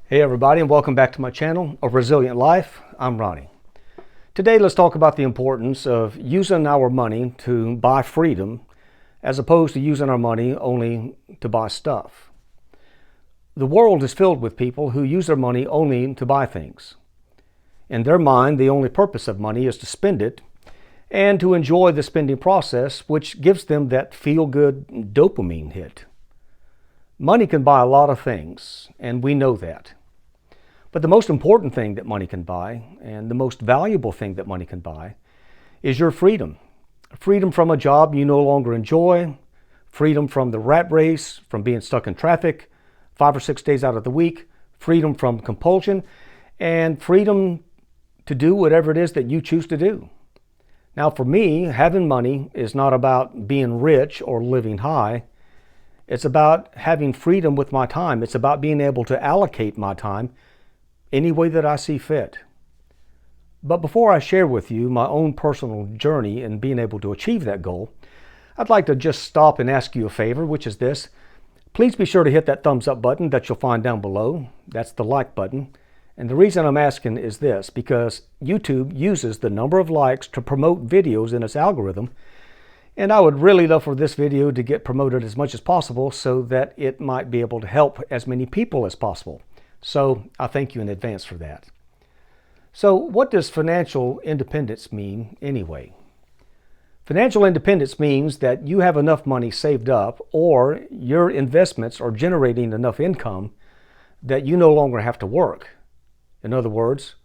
Hey everybody, and welcome back to my channel, A Resilient Life. I'm Ronnie. Today let's talk about the importance of using our money to buy freedom as opposed to using our money only to buy stuff. The world is filled with people who use their money only to buy things. In their mind, the only purpose of money is to spend it and to enjoy the spending process, which gives them that feel-good dopamine hit. Money can buy a lot of things, and we know that. But the most important thing that money can buy, and the most valuable thing that money can buy, is your freedom. Freedom from a job you no longer enjoy, freedom from the rat race, from being stuck in traffic 5 or 6 days out of the week, freedom from compulsion, and freedom to do whatever it is that you choose to do. Now for me, having money is not about being rich or living high. It's about having freedom with my time. It's about being able to allocate my time any way that I see fit. But before I share with you my own personal journey in being able to achieve that goal, I'd like to just stop and ask you a favor, which is this. Please be sure to hit that thumbs up button that you'll find down below. That's the like button. And the reason I'm asking is this, because YouTube uses the number of likes to promote videos in its algorithm. And I would really love for this video to get promoted as much as possible so that it might be able to help as many people as possible. So I thank you in advance for that. So what does financial independence mean anyway? Financial independence means that you have enough money saved up or your investments are generating enough income that you no longer have to work. In other words,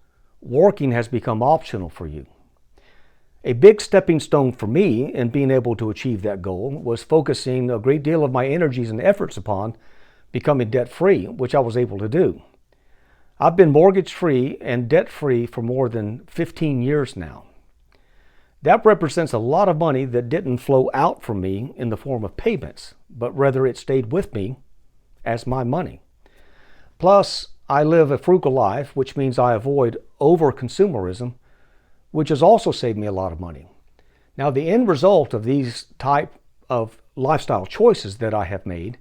working has become optional for you. A big stepping stone for me in being able to achieve that goal was focusing a great deal of my energies and efforts upon becoming debt-free, which I was able to do. I've been mortgage-free and debt-free for more than 15 years now. That represents a lot of money that didn't flow out from me in the form of payments, but rather it stayed with me as my money. Plus, I live a frugal life, which means I avoid over-consumerism, which has also saved me a lot of money. Now, the end result of these type of lifestyle choices that I have made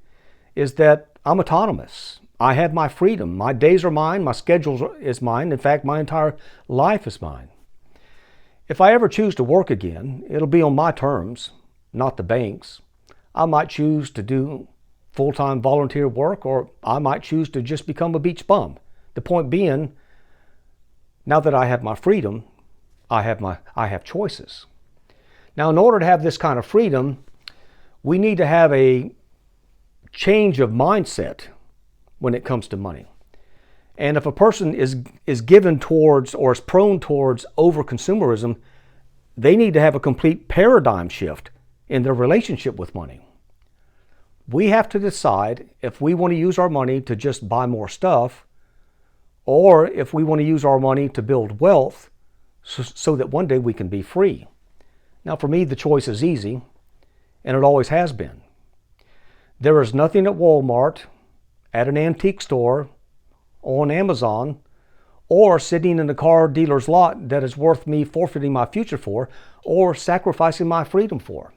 is that I'm autonomous. I have my freedom. My days are mine. My schedule is mine. In fact, my entire life is mine. If I ever choose to work again, it'll be on my terms, not the bank's. I might choose to do full-time volunteer work, or I might choose to just become a beach bum. The point being, now that I have my freedom, I have choices. Now, in order to have this kind of freedom, we need to have a change of mindset when it comes to money. And if a person is given towards or is prone towards over-consumerism, they need to have a complete paradigm shift in their relationship with money. We have to decide if we want to use our money to just buy more stuff, or if we want to use our money to build wealth so that one day we can be free. Now for me, the choice is easy, and it always has been. There is nothing at Walmart, at an antique store, on Amazon, or sitting in a car dealer's lot that is worth me forfeiting my future for or sacrificing my freedom for.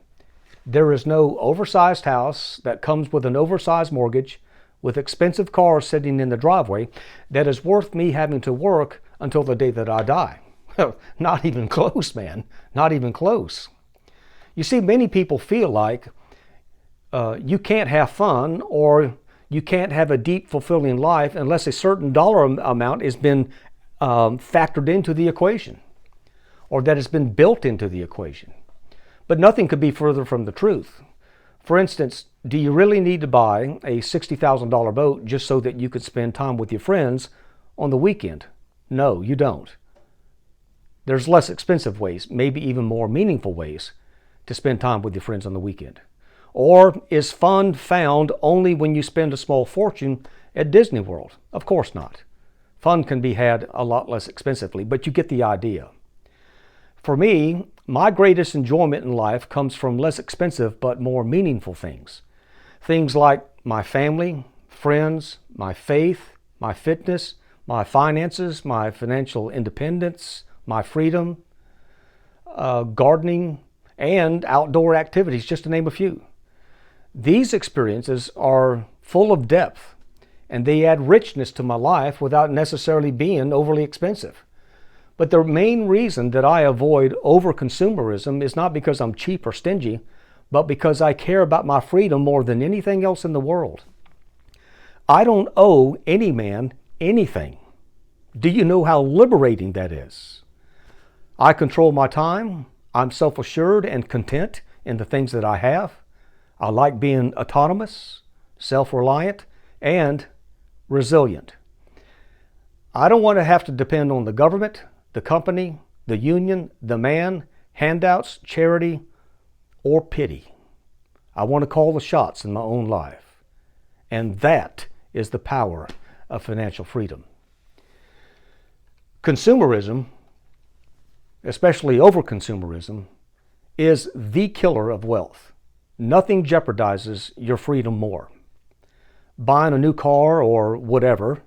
There is no oversized house that comes with an oversized mortgage with expensive cars sitting in the driveway that is worth me having to work until the day that I die. Not even close, man. Not even close. You see, many people feel like you can't have fun or you can't have a deep, fulfilling life unless a certain dollar amount has been factored into the equation or that has been built into the equation. But nothing could be further from the truth. For instance, do you really need to buy a $60,000 boat just so that you could spend time with your friends on the weekend? No, you don't. There's less expensive ways, maybe even more meaningful ways to spend time with your friends on the weekend. Or is fun found only when you spend a small fortune at Disney World? Of course not. Fun can be had a lot less expensively, but you get the idea. For me, my greatest enjoyment in life comes from less expensive but more meaningful things. Things like my family, friends, my faith, my fitness, my finances, my financial independence, my freedom, gardening, and outdoor activities, just to name a few. These experiences are full of depth and they add richness to my life without necessarily being overly expensive. But the main reason that I avoid over-consumerism is not because I'm cheap or stingy, but because I care about my freedom more than anything else in the world. I don't owe any man anything. Do you know how liberating that is? I control my time. I'm self-assured and content in the things that I have. I like being autonomous, self-reliant, and resilient. I don't want to have to depend on the government, the company, the union, the man, handouts, charity, or pity. I want to call the shots in my own life. And that is the power of financial freedom. Consumerism, especially over-consumerism, is the killer of wealth. Nothing jeopardizes your freedom more. Buying a new car or whatever,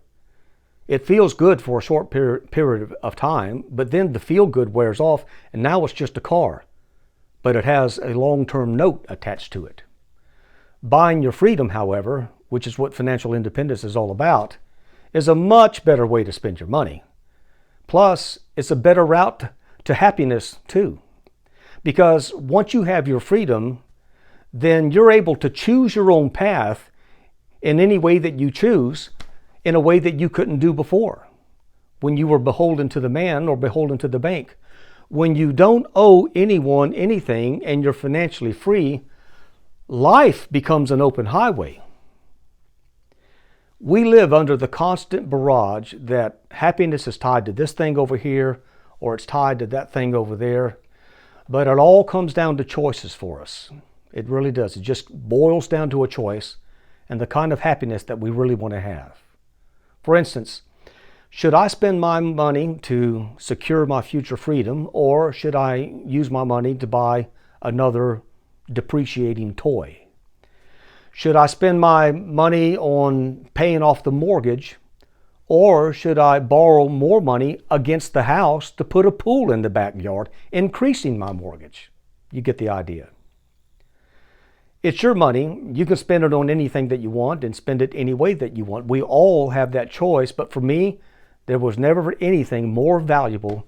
it feels good for a short period of time, but then the feel-good wears off, and now it's just a car, but it has a long-term note attached to it. Buying your freedom, however, which is what financial independence is all about, is a much better way to spend your money. Plus, it's a better route to happiness too. Because once you have your freedom, then you're able to choose your own path in any way that you choose, in a way that you couldn't do before, when you were beholden to the man or beholden to the bank. When you don't owe anyone anything and you're financially free, life becomes an open highway. We live under the constant barrage that happiness is tied to this thing over here, or it's tied to that thing over there. But it all comes down to choices for us. It really does. It just boils down to a choice and the kind of happiness that we really want to have. For instance, should I spend my money to secure my future freedom, or should I use my money to buy another depreciating toy? Should I spend my money on paying off the mortgage, or should I borrow more money against the house to put a pool in the backyard, increasing my mortgage? You get the idea. It's your money. You can spend it on anything that you want and spend it any way that you want. We all have that choice, but for me, there was never anything more valuable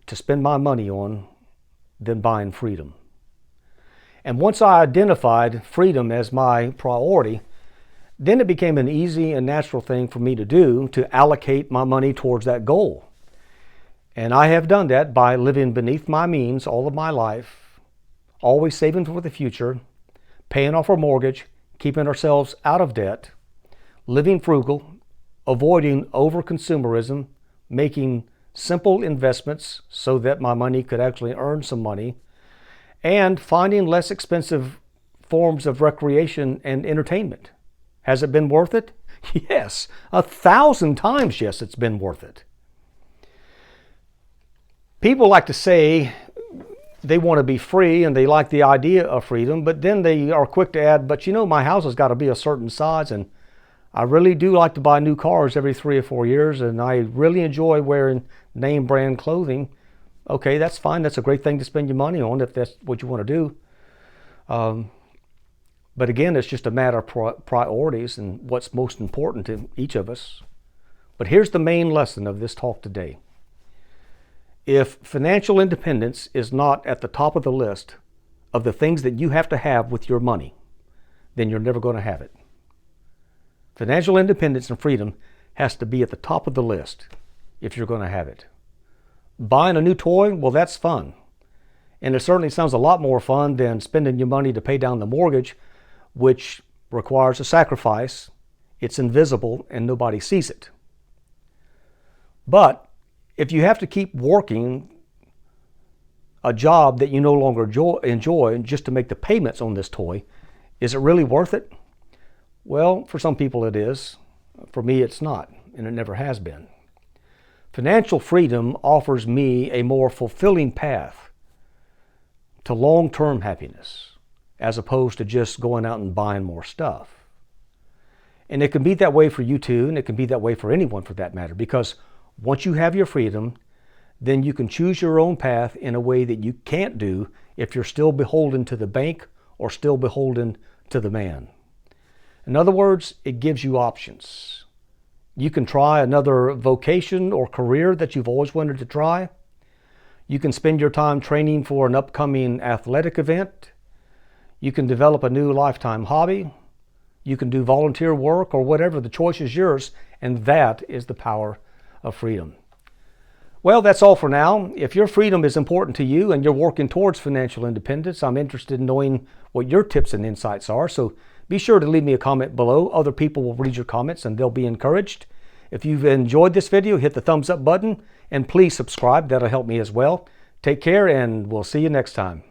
to spend my money on than buying freedom. And once I identified freedom as my priority, then it became an easy and natural thing for me to do, to allocate my money towards that goal. And I have done that by living beneath my means all of my life, always saving for the future, paying off our mortgage, keeping ourselves out of debt, living frugal, avoiding over-consumerism, making simple investments so that my money could actually earn some money, and finding less expensive forms of recreation and entertainment. Has it been worth it? Yes, 1,000 times yes, it's been worth it. People like to say they want to be free and they like the idea of freedom, but then they are quick to add, but you know, my house has got to be a certain size, and I really do like to buy new cars every 3 or 4 years, and I really enjoy wearing name brand clothing. Okay, that's fine. That's a great thing to spend your money on if that's what you want to do. But again, it's just a matter of priorities and what's most important to each of us. But here's the main lesson of this talk today. If financial independence is not at the top of the list of the things that you have to have with your money, then you're never going to have it. Financial independence and freedom has to be at the top of the list if you're going to have it. Buying a new toy, well, that's fun. And it certainly sounds a lot more fun than spending your money to pay down the mortgage, which requires a sacrifice. It's invisible and nobody sees it. But if you have to keep working a job that you no longer enjoy just to make the payments on this toy, is it really worth it? Well, for some people it is. For me, it's not, and it never has been. Financial freedom offers me a more fulfilling path to long-term happiness, as opposed to just going out and buying more stuff. And it can be that way for you too, and it can be that way for anyone for that matter, because once you have your freedom, then you can choose your own path in a way that you can't do if you're still beholden to the bank or still beholden to the man. In other words, it gives you options. You can try another vocation or career that you've always wanted to try. You can spend your time training for an upcoming athletic event. You can develop a new lifetime hobby. You can do volunteer work or whatever. The choice is yours, and that is the power of freedom. Well, that's all for now. If your freedom is important to you and you're working towards financial independence, I'm interested in knowing what your tips and insights are. So be sure to leave me a comment below. Other people will read your comments and they'll be encouraged. If you've enjoyed this video, hit the thumbs up button and please subscribe. That'll help me as well. Take care and we'll see you next time.